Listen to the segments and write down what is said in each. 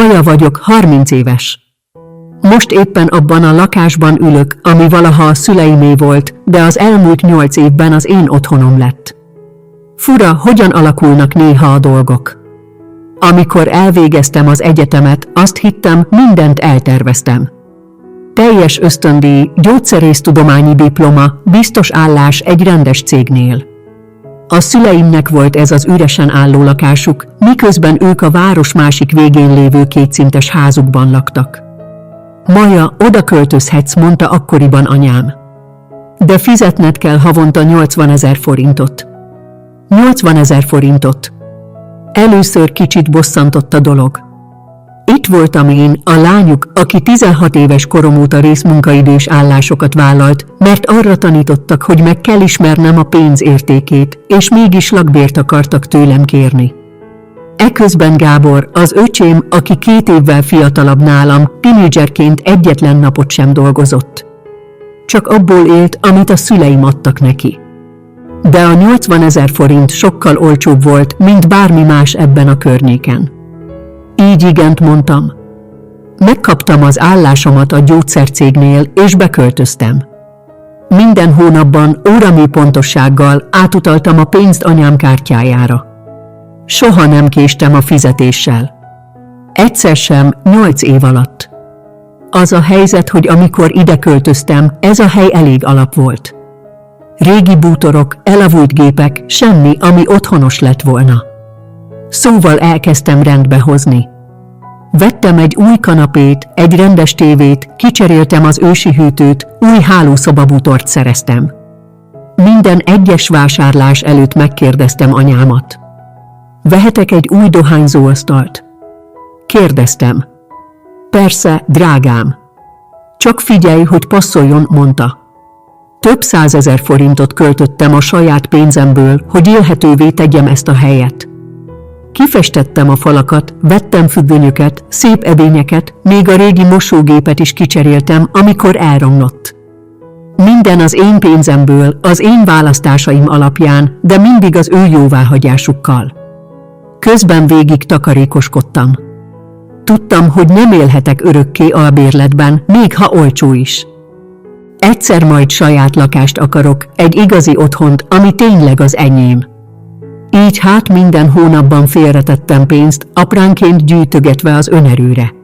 Maja vagyok, 30 éves. Most éppen abban a lakásban ülök, ami valaha a szüleimé volt, de az elmúlt 8 évben az én otthonom lett. Fura, hogyan alakulnak néha a dolgok. Amikor elvégeztem az egyetemet, azt hittem, mindent elterveztem. Teljes ösztöndíj, gyógyszerésztudományi diploma, biztos állás egy rendes cégnél. A szüleimnek volt ez az üresen álló lakásuk, miközben ők a város másik végén lévő kétszintes házukban laktak. Maja, oda költözhetsz, mondta akkoriban anyám. De fizetned kell havonta 80 000 forintot. 80 000 forintot. Először kicsit bosszantott a dolog. Itt voltam én, a lányuk, aki 16 éves korom óta részmunkaidős állásokat vállalt, mert arra tanítottak, hogy meg kell ismernem a pénz értékét, és mégis lakbért akartak tőlem kérni. Eközben Gábor, az öcsém, aki 2 évvel fiatalabb nálam, tinédzserként egyetlen napot sem dolgozott. Csak abból élt, amit a szüleim adtak neki. De a 80 000 forint sokkal olcsóbb volt, mint bármi más ebben a környéken. Így igent mondtam. Megkaptam az állásomat a gyógyszercégnél, és beköltöztem. Minden hónapban óramű pontossággal átutaltam a pénzt anyám kártyájára. Soha nem késtem a fizetéssel. Egyszer sem, 8 év alatt. Az a helyzet, hogy amikor ide költöztem, ez a hely elég alap volt. Régi bútorok, elavult gépek, semmi, ami otthonos lett volna. Szóval elkezdtem rendbe hozni. Vettem egy új kanapét, egy rendes tévét, kicseréltem az ősi hűtőt, új hálószobabútort szereztem. Minden egyes vásárlás előtt megkérdeztem anyámat. Vehetek egy új dohányzóasztalt? Kérdeztem. Persze, drágám. Csak figyelj, hogy passzoljon, mondta. Több 100 000 forintot költöttem a saját pénzemből, hogy élhetővé tegyem ezt a helyet. Kifestettem a falakat, vettem függönyöket, szép edényeket, még a régi mosógépet is kicseréltem, amikor elromlott. Minden az én pénzemből, az én választásaim alapján, de mindig az ő jóváhagyásukkal. Közben végig takarékoskodtam. Tudtam, hogy nem élhetek örökké albérletben, még ha olcsó is. Egyszer majd saját lakást akarok, egy igazi otthont, ami tényleg az enyém. Így hát minden hónapban félretettem pénzt, apránként gyűjtögetve az önerőre.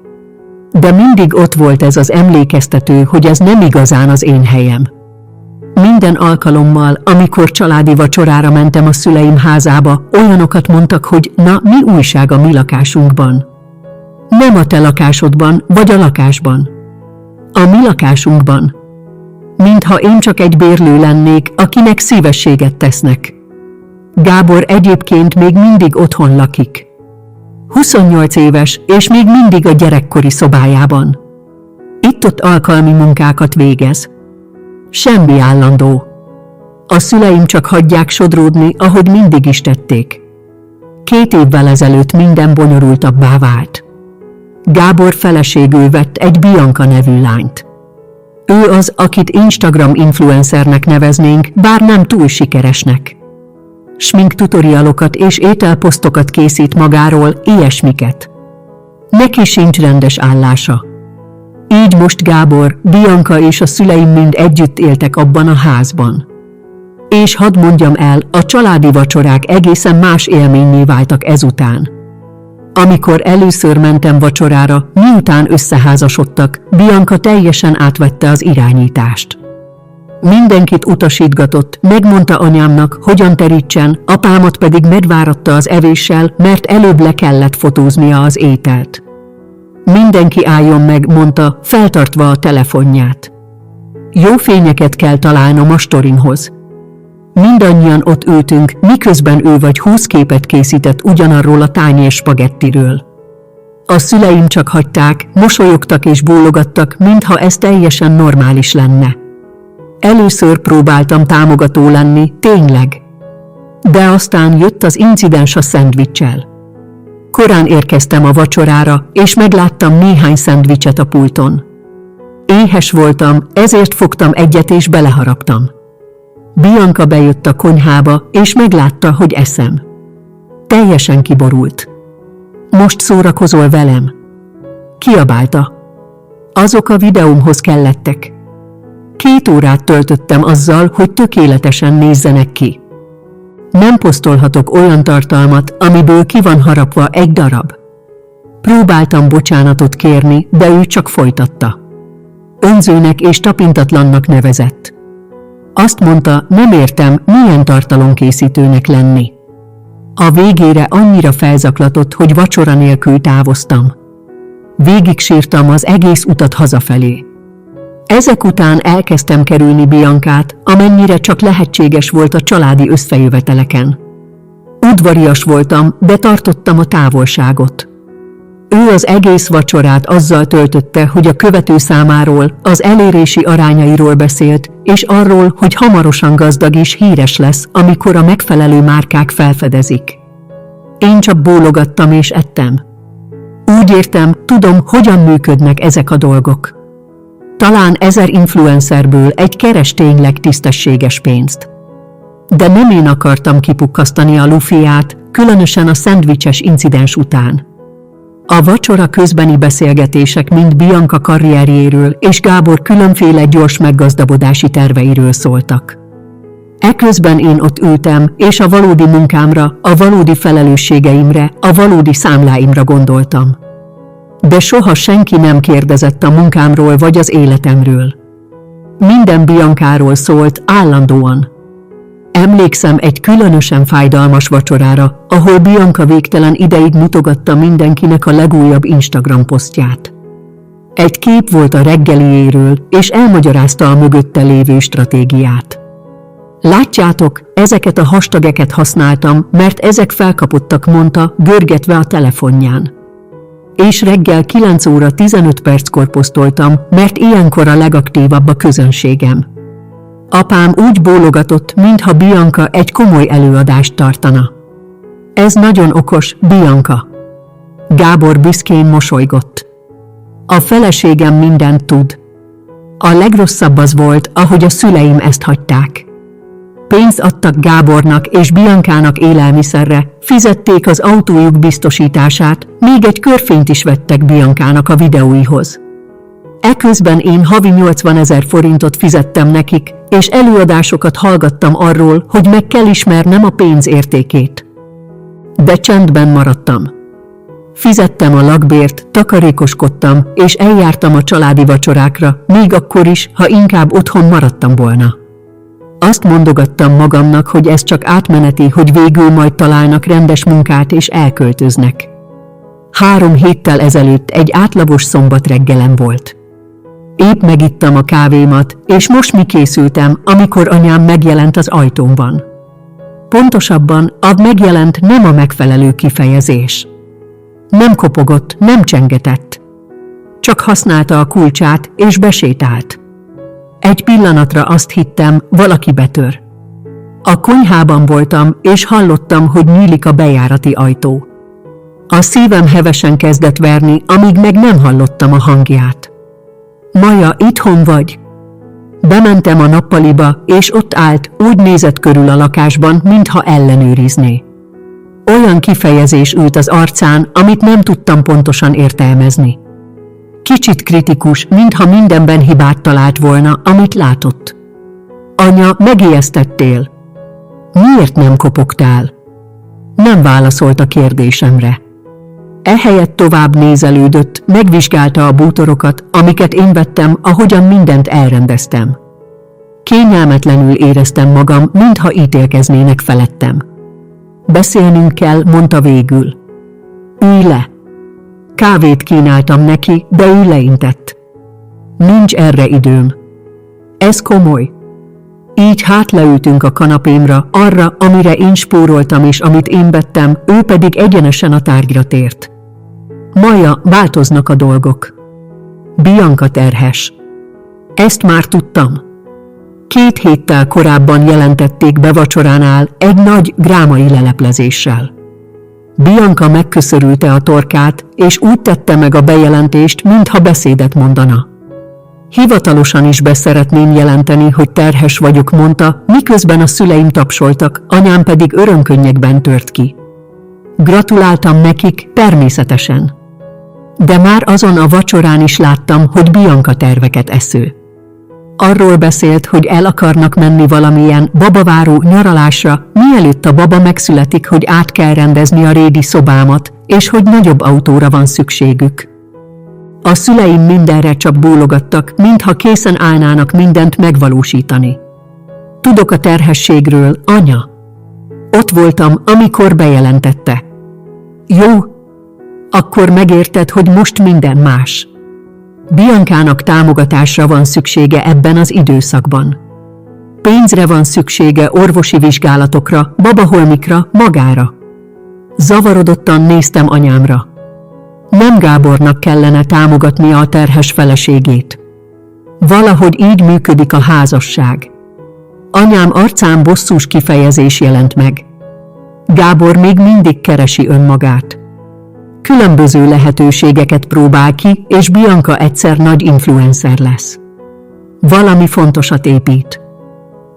De mindig ott volt ez az emlékeztető, hogy ez nem igazán az én helyem. Minden alkalommal, amikor családi vacsorára mentem a szüleim házába, olyanokat mondtak, hogy na, mi újság a mi lakásunkban. Nem a te lakásodban, vagy a lakásban. A mi lakásunkban. Mintha én csak egy bérlő lennék, akinek szívességet tesznek. Gábor egyébként még mindig otthon lakik. 28 éves, és még mindig a gyerekkori szobájában. Itt-ott alkalmi munkákat végez. Semmi állandó. A szüleim csak hagyják sodródni, ahogy mindig is tették. 2 évvel ezelőtt minden bonyolultabbá vált. Gábor feleségül vett egy Bianca nevű lányt. Ő az, akit Instagram influencernek neveznénk, bár nem túl sikeresnek. Smink tutorialokat és ételposztokat készít magáról, ilyesmiket. Neki sincs rendes állása. Így most Gábor, Bianca és a szüleim mind együtt éltek abban a házban. És hadd mondjam el, a családi vacsorák egészen más élménnyé váltak ezután. Amikor először mentem vacsorára, miután összeházasodtak, Bianca teljesen átvette az irányítást. Mindenkit utasítgatott, megmondta anyámnak, hogyan terítsen, apámat pedig megváratta az evéssel, mert előbb le kellett fotóznia az ételt. Mindenki álljon meg, mondta, feltartva a telefonját. Jó fényeket kell találnom a sztorimhoz. Mindannyian ott ültünk, miközben ő vagy 20 képet készített ugyanarról a tányér spagettiről. A szüleim csak hagyták, mosolyogtak és bólogattak, mintha ez teljesen normális lenne. Először próbáltam támogató lenni, tényleg. De aztán jött az incidens a szendviccsel. Korán érkeztem a vacsorára, és megláttam néhány szendvicset a pulton. Éhes voltam, ezért fogtam egyet és beleharaptam. Bianca bejött a konyhába, és meglátta, hogy eszem. Teljesen kiborult. Most szórakozol velem? Kiabálta. Azok a videómhoz kellettek. 2 órát töltöttem azzal, hogy tökéletesen nézzenek ki. Nem posztolhatok olyan tartalmat, amiből ki van harapva egy darab. Próbáltam bocsánatot kérni, de ő csak folytatta. Önzőnek és tapintatlannak nevezett. Azt mondta, nem értem, milyen tartalomkészítőnek lenni. A végére annyira felzaklatott, hogy vacsora nélkül távoztam. Végig sírtam az egész utat hazafelé. Ezek után elkezdtem kerülni Biancát, amennyire csak lehetséges volt a családi összejöveteleken. Udvarias voltam, de tartottam a távolságot. Ő az egész vacsorát azzal töltötte, hogy a követőszámáról, az elérési arányairól beszélt, és arról, hogy hamarosan gazdag és híres lesz, amikor a megfelelő márkák felfedezik. Én csak bólogattam és ettem. Úgy értem, tudom, hogyan működnek ezek a dolgok. Talán 1000 influencerből egy keres tényleg tisztességes pénzt. De nem én akartam kipukkasztani a lufiát, különösen a szendvicses incidens után. A vacsora közbeni beszélgetések mind Bianca karrierjéről és Gábor különféle gyors meggazdagodási terveiről szóltak. Eközben én ott ültem, és a valódi munkámra, a valódi felelősségeimre, a valódi számláimra gondoltam. De soha senki nem kérdezett a munkámról vagy az életemről. Minden Biancáról szólt állandóan. Emlékszem egy különösen fájdalmas vacsorára, ahol Bianca végtelen ideig mutogatta mindenkinek a legújabb Instagram posztját. Egy kép volt a reggeliéről, és elmagyarázta a mögötte lévő stratégiát. Látjátok, ezeket a hashtageket használtam, mert ezek felkapottak, mondta, görgetve a telefonján. És reggel 9 óra 15 perckor posztoltam, mert ilyenkor a legaktívabb a közönségem. Apám úgy bólogatott, mintha Bianca egy komoly előadást tartana. Ez nagyon okos, Bianca. Gábor büszkén mosolygott. A feleségem mindent tud. A legrosszabb az volt, ahogy a szüleim ezt hagyták. Pénzt adtak Gábornak és Biancának élelmiszerre, fizették az autójuk biztosítását, még egy körfényt is vettek Biancának a videóihoz. Eközben én havi 80 000 forintot fizettem nekik, és előadásokat hallgattam arról, hogy meg kell ismernem a pénz értékét. De csendben maradtam. Fizettem a lakbért, takarékoskodtam, és eljártam a családi vacsorákra, még akkor is, ha inkább otthon maradtam volna. Azt mondogattam magamnak, hogy ez csak átmeneti, hogy végül majd találnak rendes munkát és elköltöznek. 3 héttel ezelőtt egy átlagos szombat reggelem volt. Épp megittam a kávémat, és most mi készültem, amikor anyám megjelent az ajtómban. Pontosabban, a megjelent nem a megfelelő kifejezés. Nem kopogott, nem csengetett. Csak használta a kulcsát, és besétált. Egy pillanatra azt hittem, valaki betör. A konyhában voltam, és hallottam, hogy nyílik a bejárati ajtó. A szívem hevesen kezdett verni, amíg meg nem hallottam a hangját. Maja, itthon vagy? Bementem a nappaliba, és ott állt, úgy nézett körül a lakásban, mintha ellenőrizné. Olyan kifejezés ült az arcán, amit nem tudtam pontosan értelmezni. Kicsit kritikus, mintha mindenben hibát talált volna, amit látott. Anya, megijesztettél. Miért nem kopogtál? Nem válaszolt a kérdésemre. Ehelyett tovább nézelődött, megvizsgálta a bútorokat, amiket én vettem, ahogyan mindent elrendeztem. Kényelmetlenül éreztem magam, mintha ítélkeznének felettem. Beszélnünk kell, mondta végül. Ülj le! Kávét kínáltam neki, de ő leintett. Nincs erre időm. Ez komoly. Így leültünk a kanapémra, arra, amire én spóroltam és amit én vettem, ő pedig egyenesen a tárgyra tért. Maja, változnak a dolgok. Bianca terhes. Ezt már tudtam. 2 héttel korábban jelentették be vacsoránál egy nagy drámai leleplezéssel. Bianca megköszörülte a torkát, és úgy tette meg a bejelentést, mintha beszédet mondana. Hivatalosan is beszeretném jelenteni, hogy terhes vagyok, mondta, miközben a szüleim tapsoltak, anyám pedig örömkönnyekben tört ki. Gratuláltam nekik, természetesen. de már azon a vacsorán is láttam, hogy Bianca terveket esző. Arról beszélt, hogy el akarnak menni valamilyen babaváró nyaralásra, mielőtt a baba megszületik, hogy át kell rendezni a régi szobámat, és hogy nagyobb autóra van szükségük. A szüleim mindenre csak bólogattak, mintha készen állnának mindent megvalósítani. Tudok a terhességről, anya. Ott voltam, amikor bejelentette. Jó, akkor megérted, hogy most minden más. Biancának támogatásra van szüksége ebben az időszakban. Pénzre van szüksége, orvosi vizsgálatokra, babaholmikra, magára. Zavarodottan néztem anyámra. Nem Gábornak kellene támogatnia a terhes feleségét. Valahogy így működik a házasság. Anyám arcán bosszús kifejezés jelent meg. Gábor még mindig keresi önmagát. Különböző lehetőségeket próbál ki, és Bianca egyszer nagy influencer lesz. Valami fontosat épít.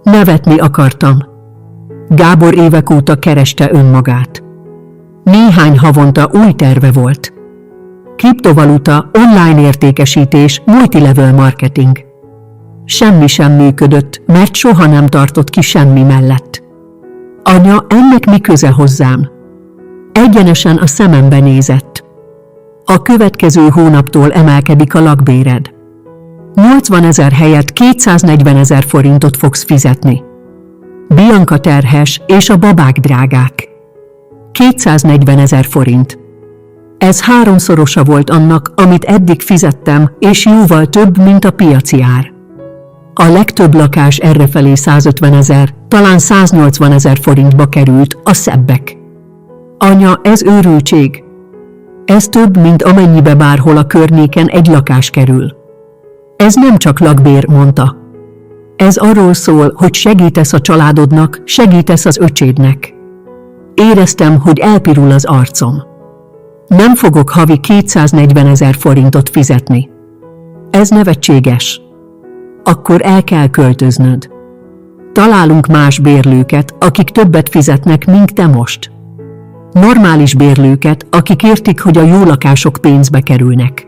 Nevetni akartam. Gábor évek óta kereste önmagát. Néhány havonta új terve volt. Kriptovaluta, online értékesítés, multilevel marketing. Semmi sem működött, mert soha nem tartott ki semmi mellett. Anya, ennek mi köze hozzám? Egyenesen a szemembe nézett. A következő hónaptól emelkedik a lakbéred. 80 000 helyett 240 000 forintot fogsz fizetni. Bianca terhes, és a babák drágák. 240 000 forint. Ez 3-szorosa volt annak, amit eddig fizettem, és jóval több, mint a piaci ár. A legtöbb lakás errefelé 150 000, talán 180 000 forintba került, a szebbek. Anya, ez őrültség. Ez több, mint amennyibe bárhol a környéken egy lakás kerül. Ez nem csak lakbér, mondta. Ez arról szól, hogy segítesz a családodnak, segítesz az öcsédnek. Éreztem, hogy elpirul az arcom. Nem fogok havi 240 000 forintot fizetni. Ez nevetséges. Akkor el kell költöznöd. Találunk más bérlőket, akik többet fizetnek, mint te most. Normális bérlőket, akik értik, hogy a jó lakások pénzbe kerülnek.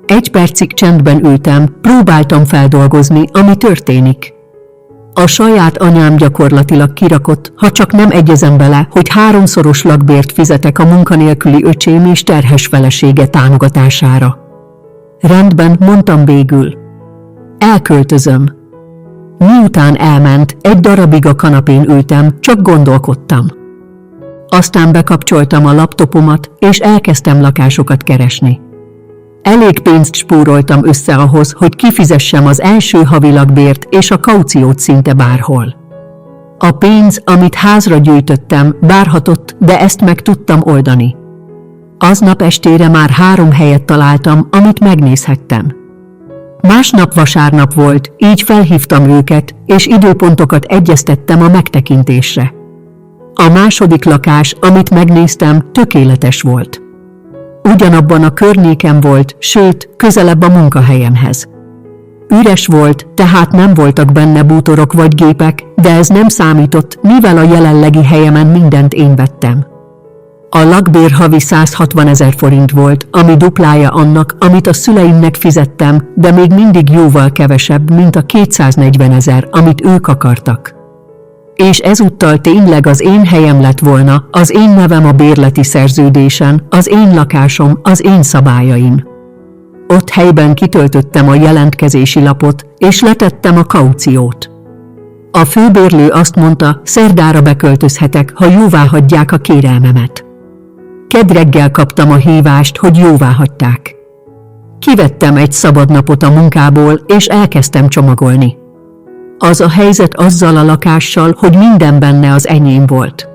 1 percig csendben ültem, próbáltam feldolgozni, ami történik. A saját anyám gyakorlatilag kirakott, ha csak nem egyezem bele, hogy 3-szoros lakbért fizetek a munkanélküli öcsém és terhes felesége támogatására. Rendben, mondtam végül. Elköltözöm. Miután elment, egy darabig a kanapén ültem, csak gondolkodtam. Aztán bekapcsoltam a laptopomat, és elkezdtem lakásokat keresni. Elég pénzt spóroltam össze ahhoz, hogy kifizessem az első havi lakbért és a kauciót szinte bárhol. A pénz, amit házra gyűjtöttem, várhatott, de ezt meg tudtam oldani. Aznap estére már 3 helyet találtam, amit megnézhettem. Másnap vasárnap volt, így felhívtam őket, és időpontokat egyeztettem a megtekintésre. A második lakás, amit megnéztem, tökéletes volt. Ugyanabban a környéken volt, sőt, közelebb a munkahelyemhez. Üres volt, tehát nem voltak benne bútorok vagy gépek, de ez nem számított, mivel a jelenlegi helyemen mindent én vettem. A lakbér havi 160 000 forint volt, ami duplája annak, amit a szüleimnek fizettem, de még mindig jóval kevesebb, mint a 240 000, amit ők akartak. És ezúttal tényleg az én helyem lett volna, az én nevem a bérleti szerződésen, az én lakásom, az én szabályaim. Ott helyben kitöltöttem a jelentkezési lapot, és letettem a kauciót. A főbérlő azt mondta, szerdára beköltözhetek, ha jóváhagyják a kérelmemet. Kedd reggel kaptam a hívást, hogy jóváhagyták. Kivettem egy szabadnapot a munkából, és elkezdtem csomagolni. Az a helyzet azzal a lakással, hogy minden benne az enyém volt.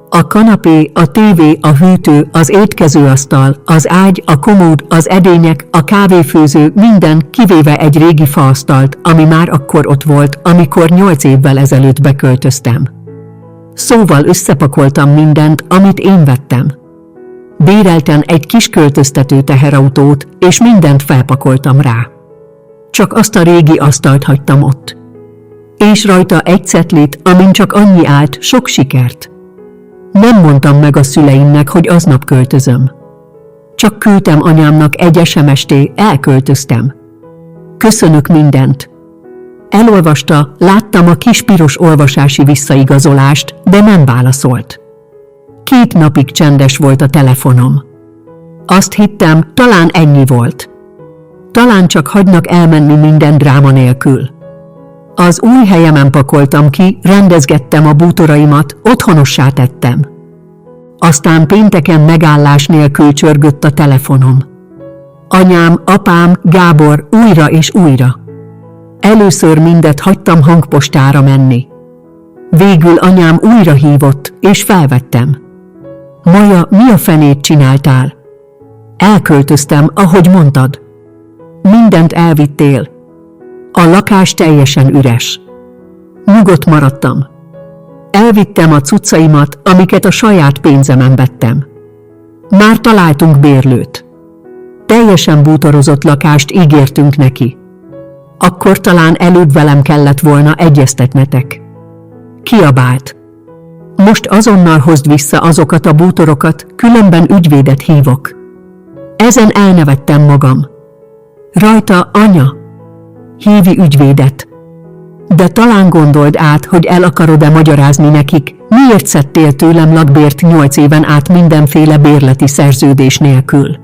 A kanapé, a tévé, a hűtő, az étkezőasztal, az ágy, a komód, az edények, a kávéfőző, minden, kivéve egy régi faasztalt, ami már akkor ott volt, amikor 8 évvel ezelőtt beköltöztem. Szóval összepakoltam mindent, amit én vettem. Béreltem egy kis költöztető teherautót, és mindent felpakoltam rá. Csak azt a régi asztalt hagytam ott. És rajta egy cetlit, amin csak annyi állt, sok sikert. Nem mondtam meg a szüleimnek, hogy aznap költözöm. csak küldtem anyámnak egy SMS-t, elköltöztem. Köszönök mindent. Elolvasta, láttam a kis piros olvasási visszaigazolást, de nem válaszolt. 2 napig csendes volt a telefonom. Azt hittem, talán ennyi volt. Talán csak hagynak elmenni minden dráma nélkül. Az új helyemen pakoltam ki, rendezgettem a bútoraimat, otthonossá tettem. Aztán pénteken megállás nélkül csörgött a telefonom. Anyám, apám, Gábor újra és újra. Először mindet hagytam hangpostára menni. Végül anyám újra hívott, és felvettem. Maja, mi a fenét csináltál? Elköltöztem, ahogy mondtad. Mindent elvittél. A lakás teljesen üres. Nyugodt maradtam. Elvittem a cuccaimat, amiket a saját pénzemen vettem. Már találtunk bérlőt. Teljesen bútorozott lakást ígértünk neki. Akkor talán előbb velem kellett volna egyeztetnetek. Kiabált. Most azonnal hozd vissza azokat a bútorokat, különben ügyvédet hívok. Ezen elnevettem magam. Rajta, anya. Hívi ügyvédet. De talán gondold át, hogy el akarod-e magyarázni nekik, miért szedtél tőlem lakbért 8 éven át mindenféle bérleti szerződés nélkül.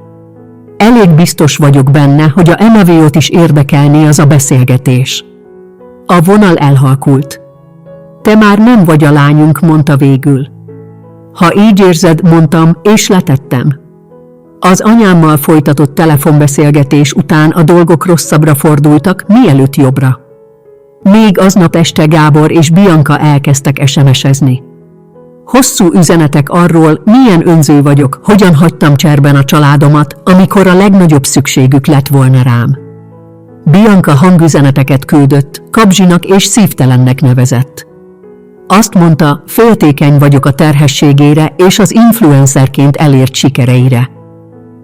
Elég biztos vagyok benne, hogy a Emavét is érdekelné az a beszélgetés. A vonal elhalkult. Te már nem vagy a lányunk, mondta végül. Ha így érzed, mondtam, és letettem. Az anyámmal folytatott telefonbeszélgetés után a dolgok rosszabbra fordultak, mielőtt jobbra. Még aznap este Gábor és Bianca elkezdtek SMS-ezni. Hosszú üzenetek arról, milyen önző vagyok, hogyan hagytam cserben a családomat, amikor a legnagyobb szükségük lett volna rám. Bianca hangüzeneteket küldött, kabzsinak és szívtelennek nevezett. Azt mondta, féltékeny vagyok a terhességére és az influencerként elért sikereire.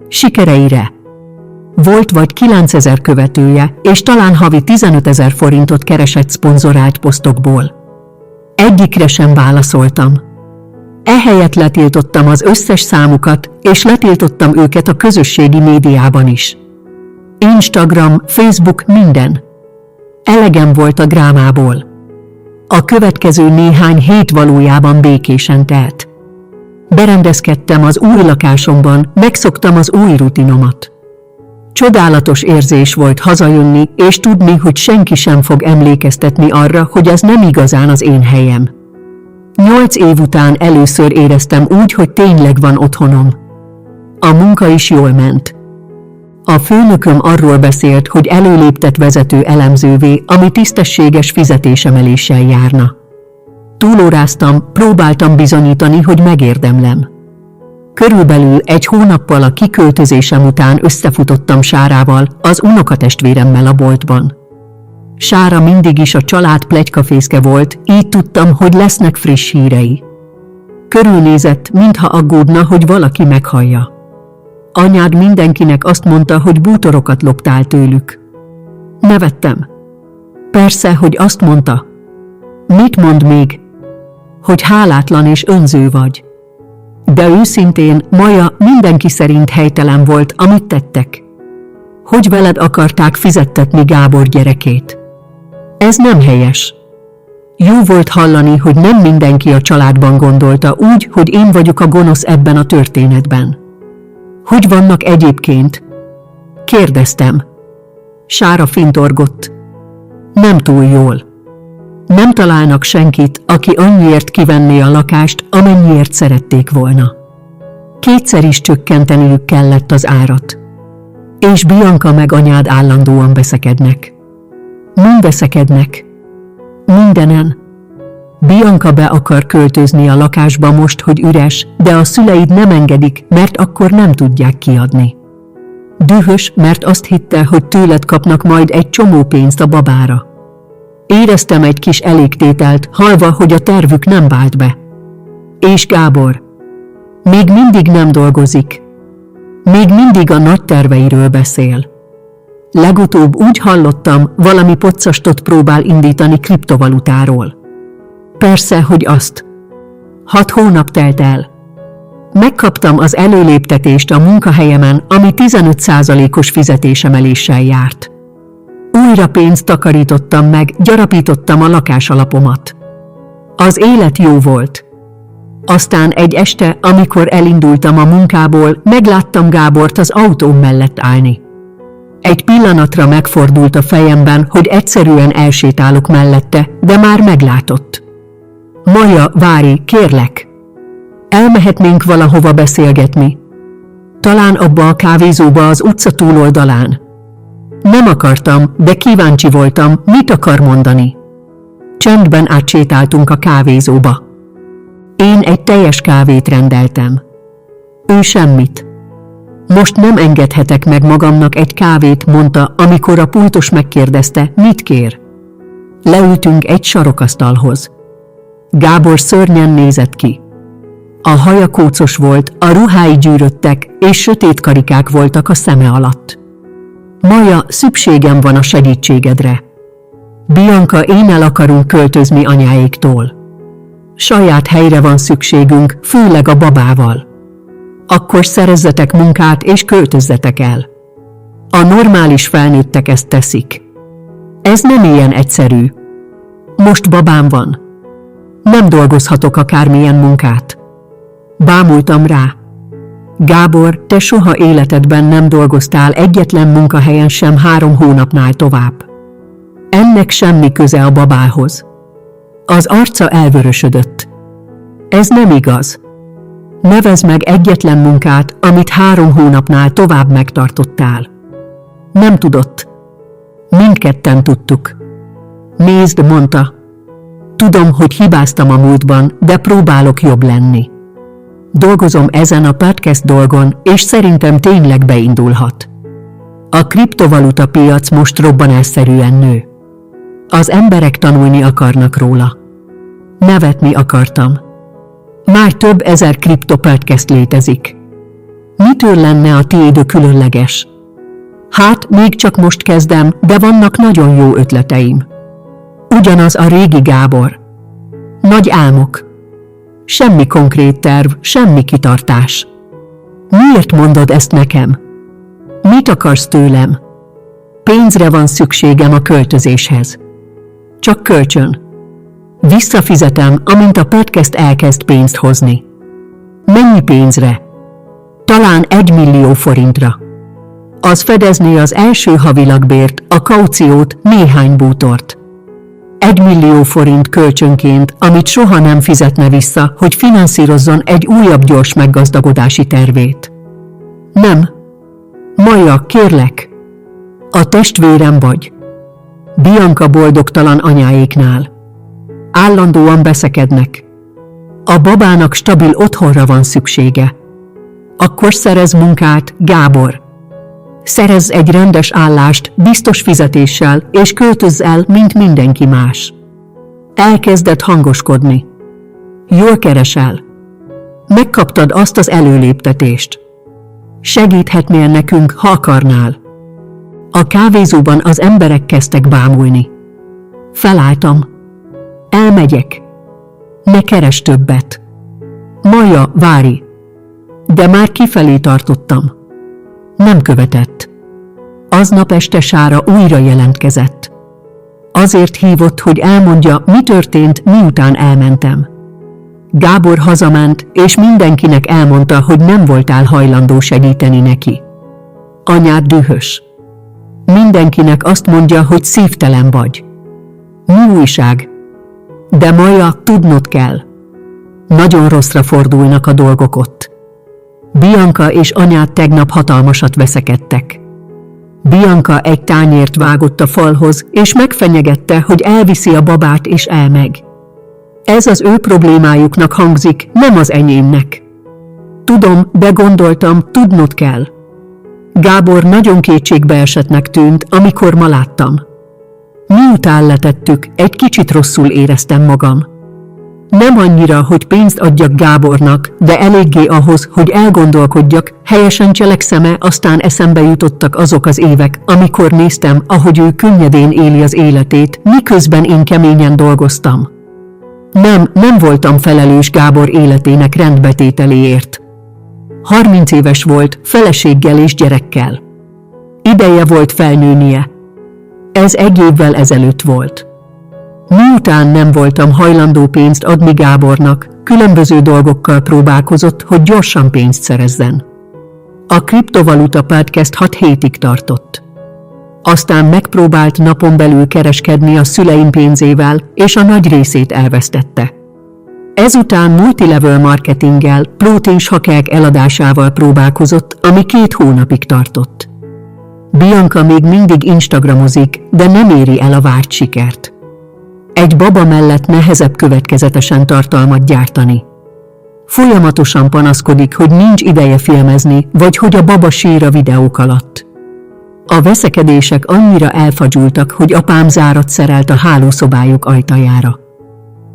Sikereire. Volt vagy 9000 követője, és talán havi 15 000 forintot keresett szponzorált posztokból. Egyikre sem válaszoltam. Ehelyett letiltottam az összes számukat, és letiltottam őket a közösségi médiában is. Instagram, Facebook, minden. Elegem volt a drámából. A következő néhány hét valójában békésen telt. Berendezkedtem az új lakásomban, megszoktam az új rutinomat. Csodálatos érzés volt hazajönni, és tudni, hogy senki sem fog emlékeztetni arra, hogy ez nem igazán az én helyem. 8 év után először éreztem úgy, hogy tényleg van otthonom. A munka is jól ment. A főnököm arról beszélt, hogy előléptet vezető elemzővé, ami tisztességes fizetésemeléssel járna. Túlóráztam, próbáltam bizonyítani, hogy megérdemlem. Körülbelül 1 hónappal a kiköltözésem után összefutottam Sárával, az unokatestvéremmel a boltban. Sára mindig is a család pletykafészke volt, így tudtam, hogy lesznek friss hírei. Körülnézett, mintha aggódna, hogy valaki meghallja. Anyád mindenkinek azt mondta, hogy bútorokat loptál tőlük. Nevettem. Persze, hogy azt mondta. Mit mond még? Hogy hálátlan és önző vagy. De őszintén, Maja, mindenki szerint helytelen volt, amit tettek. Hogy veled akarták fizettetni Gábor gyerekét. Ez nem helyes. Jó volt hallani, hogy nem mindenki a családban gondolta úgy, hogy én vagyok a gonosz ebben a történetben. Hogy vannak egyébként? Kérdeztem. Sára fintorgott. Nem túl jól. Nem találnak senkit, aki annyiért kivenné a lakást, amennyiért szerették volna. 2-szer is csökkenteniük kellett az árat. És Bianca meg anyád állandóan veszekednek. Mind veszekednek. Mindenen. Bianca be akar költözni a lakásba most, hogy üres, de a szüleid nem engedik, mert akkor nem tudják kiadni. Dühös, mert azt hitte, hogy tőled kapnak majd egy csomó pénzt a babára. Éreztem egy kis elégtételt, hallva, hogy a tervük nem vált be. És Gábor. Még mindig nem dolgozik. Még mindig a nagy terveiről beszél. Legutóbb úgy hallottam, valami poccastot próbál indítani kriptovalutáról. Persze, hogy azt. 6 hónap telt el. megkaptam az előléptetést a munkahelyemen, ami 15%-os fizetésemeléssel járt. Újra pénzt takarítottam meg, gyarapítottam a lakásalapomat. Az élet jó volt. Aztán egy este, amikor elindultam a munkából, megláttam Gábort az autóm mellett állni. Egy pillanatra megfordult a fejemben, hogy egyszerűen elsétálok mellette, de már meglátott. Maja, várj, kérlek! Elmehetnénk valahova beszélgetni. Talán abba a kávézóba az utca túloldalán. Nem akartam, de kíváncsi voltam, mit akar mondani. Csendben átsétáltunk a kávézóba. Én egy teljes kávét rendeltem. Ő semmit. Most nem engedhetek meg magamnak egy kávét, mondta, amikor a pultos megkérdezte, mit kér. Leültünk egy sarokasztalhoz. Gábor szörnyen nézett ki. A haja kócos volt, a ruhái gyűröttek, és sötét karikák voltak a szeme alatt. Maja, szükségem van a segítségedre. Bianca, én el akarunk költözni anyáéktól. Saját helyre van szükségünk, főleg a babával. Akkor szerezzetek munkát és költözzetek el. A normális felnőttek ezt teszik. Ez nem ilyen egyszerű. Most babám van. Nem dolgozhatok akármilyen munkát. Bámultam rá. Gábor, te soha életedben nem dolgoztál egyetlen munkahelyen sem 3 hónapnál tovább. Ennek semmi köze a babához. Az arca elvörösödött. Ez nem igaz. Nevezd meg egyetlen munkát, amit 3 hónapnál tovább megtartottál. Nem tudott. Mindketten tudtuk. Nézd, mondta. Tudom, hogy hibáztam a múltban, de próbálok jobb lenni. Dolgozom ezen a podcast dolgon, és szerintem tényleg beindulhat. A kriptovaluta piac most robbanásszerűen nő. Az emberek tanulni akarnak róla. Nevetni akartam. Már több ezer kriptopodcast létezik. Mitől lenne a tiéd különleges? Hát, még csak most kezdem, de vannak nagyon jó ötleteim. Ugyanaz a régi Gábor. Nagy álmok. Semmi konkrét terv, semmi kitartás. Miért mondod ezt nekem? Mit akarsz tőlem? Pénzre van szükségem a költözéshez. Csak kölcsön. Visszafizetem, amint a podcast elkezd pénzt hozni. Mennyi pénzre? Talán 1 millió forintra. Az fedezné az első havi lakbért, a kauciót, néhány bútort. 1 millió forint kölcsönként, amit soha nem fizetne vissza, hogy finanszírozzon egy újabb gyors meggazdagodási tervét. Nem. Maja, kérlek. A testvérem vagy. Bianca boldogtalan anyáéknál. Állandóan beszekednek. A babának stabil otthonra van szüksége. Akkor szerez munkát, Gábor. Szerezz egy rendes állást, biztos fizetéssel, és költözz el, mint mindenki más. Elkezdett hangoskodni. Jól keresel. Megkaptad azt az előléptetést. Segíthetnél nekünk, ha akarnál. A kávézóban az emberek kezdtek bámulni. Felálltam. Elmegyek. Ne keresd többet. Maja, várj. De már kifelé tartottam. Nem követett. Aznap este Sára újra jelentkezett. Azért hívott, hogy elmondja, mi történt, miután elmentem. Gábor hazament, és mindenkinek elmondta, hogy nem voltál hajlandó segíteni neki. Anyád dühös. Mindenkinek azt mondja, hogy szívtelen vagy. Mi újság? De Maja, tudnod kell. Nagyon rosszra fordulnak a dolgok ott. Bianca és anyád tegnap hatalmasat veszekedtek. Bianca egy tányért vágott a falhoz, és megfenyegette, hogy elviszi a babát és elmegy. Ez az ő problémájuknak hangzik, nem az enyémnek. Tudom, de gondoltam, tudnod kell. Gábor nagyon kétségbeesettnek tűnt, amikor ma láttam. Miután letettük, egy kicsit rosszul éreztem magam. Nem annyira, hogy pénzt adjak Gábornak, de eléggé ahhoz, hogy elgondolkodjak, helyesen cselekszem-e, aztán eszembe jutottak azok az évek, amikor néztem, ahogy ő könnyedén éli az életét, miközben én keményen dolgoztam. Nem voltam felelős Gábor életének rendbetételéért. 30 éves volt, feleséggel és gyerekkel. Ideje volt felnőnie. Ez egy évvel ezelőtt volt. Miután nem voltam hajlandó pénzt adni Gábornak, különböző dolgokkal próbálkozott, hogy gyorsan pénzt szerezzen. A kriptovaluta podcast 6 hétig tartott. Aztán megpróbált napon belül kereskedni a szüleim pénzével, és a nagy részét elvesztette. Ezután multilevel marketinggel, próténshakák eladásával próbálkozott, ami 2 hónapig tartott. Bianca még mindig instagramozik, de nem éri el a várt sikert. Egy baba mellett nehezebb következetesen tartalmat gyártani. Folyamatosan panaszkodik, hogy nincs ideje filmezni, vagy hogy a baba sír a videók alatt. A veszekedések annyira elfadzsultak, hogy apám zárat szerelt a hálószobájuk ajtajára.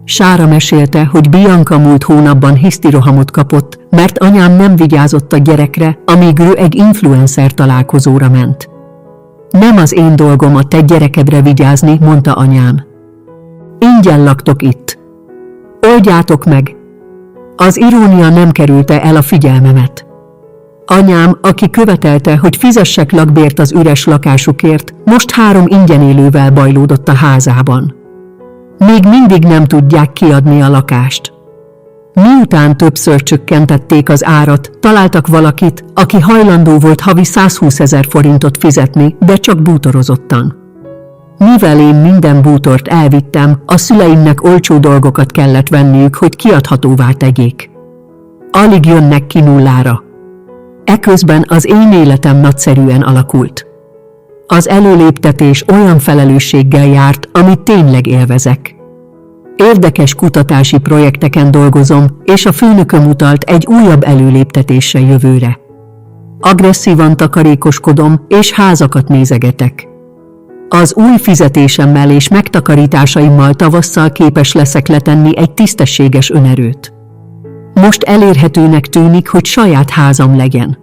Sára mesélte, hogy Bianca múlt hónapban hisztirohamot kapott, mert anyám nem vigyázott a gyerekre, amíg ő egy influencer találkozóra ment. Nem az én dolgom a te gyerekedre vigyázni, mondta anyám. Ingyen laktok itt. Oldjátok meg! Az irónia nem kerülte el a figyelmemet. Anyám, aki követelte, hogy fizessek lakbért az üres lakásukért, most 3 ingyen élővel bajlódott a házában. Még mindig nem tudják kiadni a lakást. Miután többször csökkentették az árat, találtak valakit, aki hajlandó volt havi 120 000 forintot fizetni, de csak bútorozottan. Mivel én minden bútort elvittem, a szüleimnek olcsó dolgokat kellett venniük, hogy kiadhatóvá tegyék. Alig jönnek ki nullára. Eközben az én életem nagyszerűen alakult. Az előléptetés olyan felelősséggel járt, amit tényleg élvezek. Érdekes kutatási projekteken dolgozom, és a főnököm utalt egy újabb előléptetésre jövőre. Agresszívan takarékoskodom, és házakat nézegetek. Az új fizetésemmel és megtakarításaimmal tavasszal képes leszek letenni egy tisztességes önerőt. Most elérhetőnek tűnik, hogy saját házam legyen.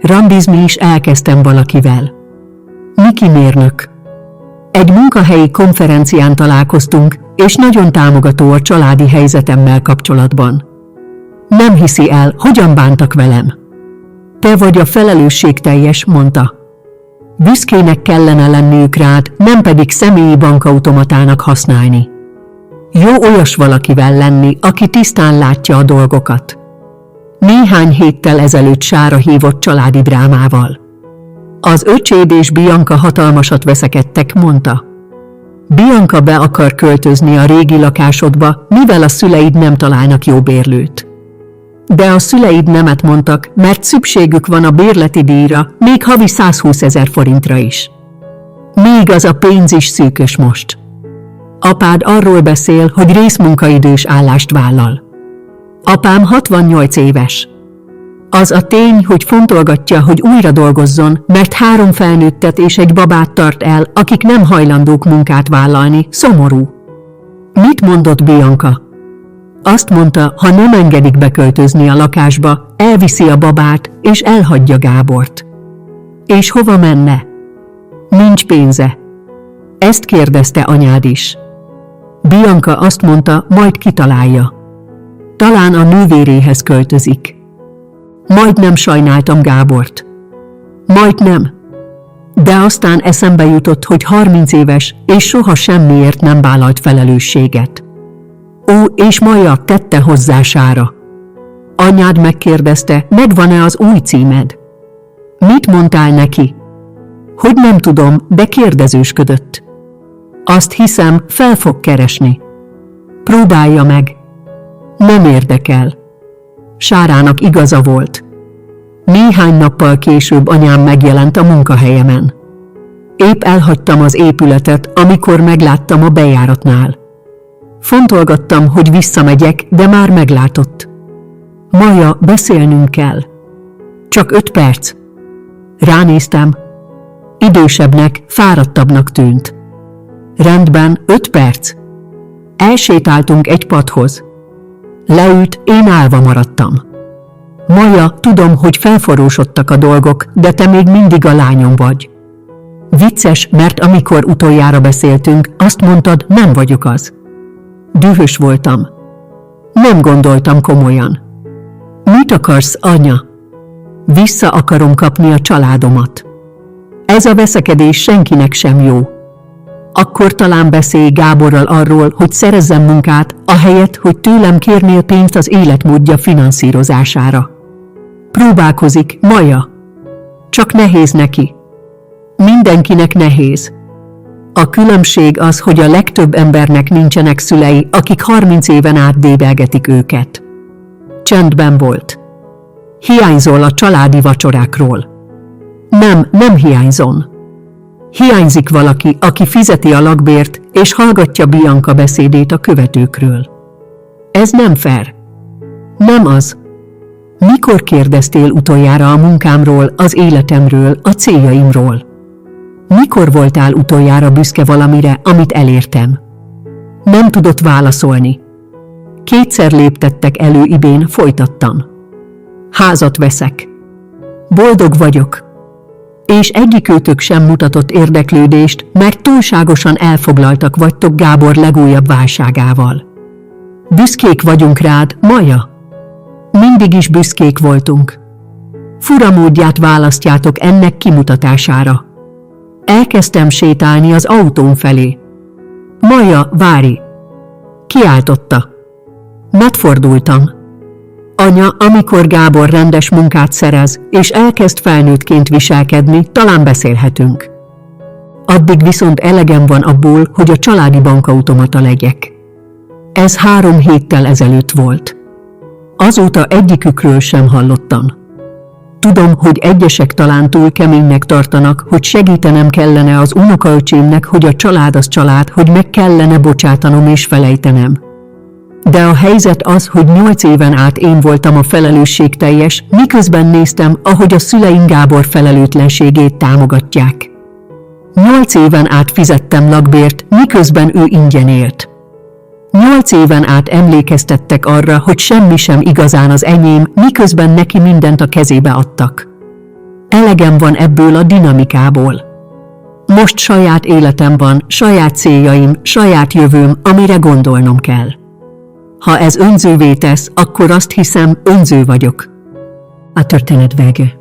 Randizni is elkezdtem valakivel. Miki mérnök. Egy munkahelyi konferencián találkoztunk, és nagyon támogató a családi helyzetemmel kapcsolatban. Nem hiszi el, hogyan bántak velem. Te vagy a felelősségteljes, mondta. Büszkének kellene lenniük rád, nem pedig személyi bankautomatának használni. Jó olyas valakivel lenni, aki tisztán látja a dolgokat. Néhány héttel ezelőtt Sára hívott családi drámával. Az öcséd és Bianca hatalmasat veszekedtek, mondta. Bianca be akar költözni a régi lakásodba, mivel a szüleid nem találnak jó bérlőt. De a szüleid nemet mondtak, mert szükségük van a bérleti díjra, még havi 120 000 forintra is. Még az a pénz is szűkös most. Apád arról beszél, hogy részmunkaidős állást vállal. Apám 68 éves. Az a tény, hogy fontolgatja, hogy újra dolgozzon, mert 3 felnőttet és egy babát tart el, akik nem hajlandók munkát vállalni, szomorú. Mit mondott Bianca? Azt mondta, ha nem engedik beköltözni a lakásba, elviszi a babát, és elhagyja Gábort. És hova menne? Nincs pénze. Ezt kérdezte anyád is. Bianca azt mondta, majd kitalálja. Talán a nővéréhez költözik. Majdnem sajnáltam Gábort. Majdnem. De aztán eszembe jutott, hogy 30 éves, és soha semmiért nem vállalt felelősséget. Ó, és Maja tette hozzá Sára. Anyád megkérdezte, megvan-e az új címed? Mit mondtál neki? Hogy nem tudom, de kérdezősködött. Azt hiszem, fel fog keresni. Próbálja meg. Nem érdekel. Sárának igaza volt. Néhány nappal később anyám megjelent a munkahelyemen. Épp elhagytam az épületet, amikor megláttam a bejáratnál. Fontolgattam, hogy visszamegyek, de már meglátott. Maja, beszélnünk kell. Csak 5 perc. Ránéztem. Idősebbnek, fáradtabbnak tűnt. Rendben, 5 perc. Elsétáltunk egy padhoz. Leült, én állva maradtam. Maja, tudom, hogy felforrósodtak a dolgok, de te még mindig a lányom vagy. Vicces, mert amikor utoljára beszéltünk, azt mondtad, nem vagyok az. Dühös voltam. Nem gondoltam komolyan. Mit akarsz, anya? Vissza akarom kapni a családomat. Ez a veszekedés senkinek sem jó. Akkor talán beszélj Gáborral arról, hogy szerezzen munkát, ahelyett, hogy tőlem kérnél pénzt az életmódja finanszírozására. Próbálkozik, Maja. Csak nehéz neki. Mindenkinek nehéz. A különbség az, hogy a legtöbb embernek nincsenek szülei, akik 30 éven át dédelgetik őket. Csendben volt. Hiányzol a családi vacsorákról. Nem hiányzom. Hiányzik valaki, aki fizeti a lakbért, és hallgatja Bianca beszédét a követőkről. Ez nem fair. Nem az. Mikor kérdeztél utoljára a munkámról, az életemről, a céljaimról? Mikor voltál utoljára büszke valamire, amit elértem? Nem tudott válaszolni. 2-szer léptettek elő Ibén, folytattam. Házat veszek. Boldog vagyok. És egyikőtök sem mutatott érdeklődést, mert túlságosan elfoglaltak vagytok Gábor legújabb válságával. Büszkék vagyunk rád, Maja. Mindig is büszkék voltunk. Fura módját választjátok ennek kimutatására. Elkezdtem sétálni az autóm felé. Maja, várj! Kiáltotta. Megfordultam. Anya, amikor Gábor rendes munkát szerez, és elkezd felnőttként viselkedni, talán beszélhetünk. Addig viszont elegem van abból, hogy a családi bankautomata legyek. Ez 3 héttel ezelőtt volt. Azóta egyikükről sem hallottam. Tudom, hogy egyesek talán túl keménynek tartanak, hogy segítenem kellene az unokaöcsémnek, hogy a család az család, hogy meg kellene bocsátanom és felejtenem. De a helyzet az, hogy 8 éven át én voltam a felelősségteljes, miközben néztem, ahogy a szüleim Gábor felelőtlenségét támogatják. 8 éven át fizettem lakbért, miközben ő ingyen élt. 8 éven át emlékeztettek arra, hogy semmi sem igazán az enyém, miközben neki mindent a kezébe adtak. Elegem van ebből a dinamikából. Most saját életem van, saját céljaim, saját jövőm, amire gondolnom kell. Ha ez önzővé tesz, akkor azt hiszem, önző vagyok. A történet vége.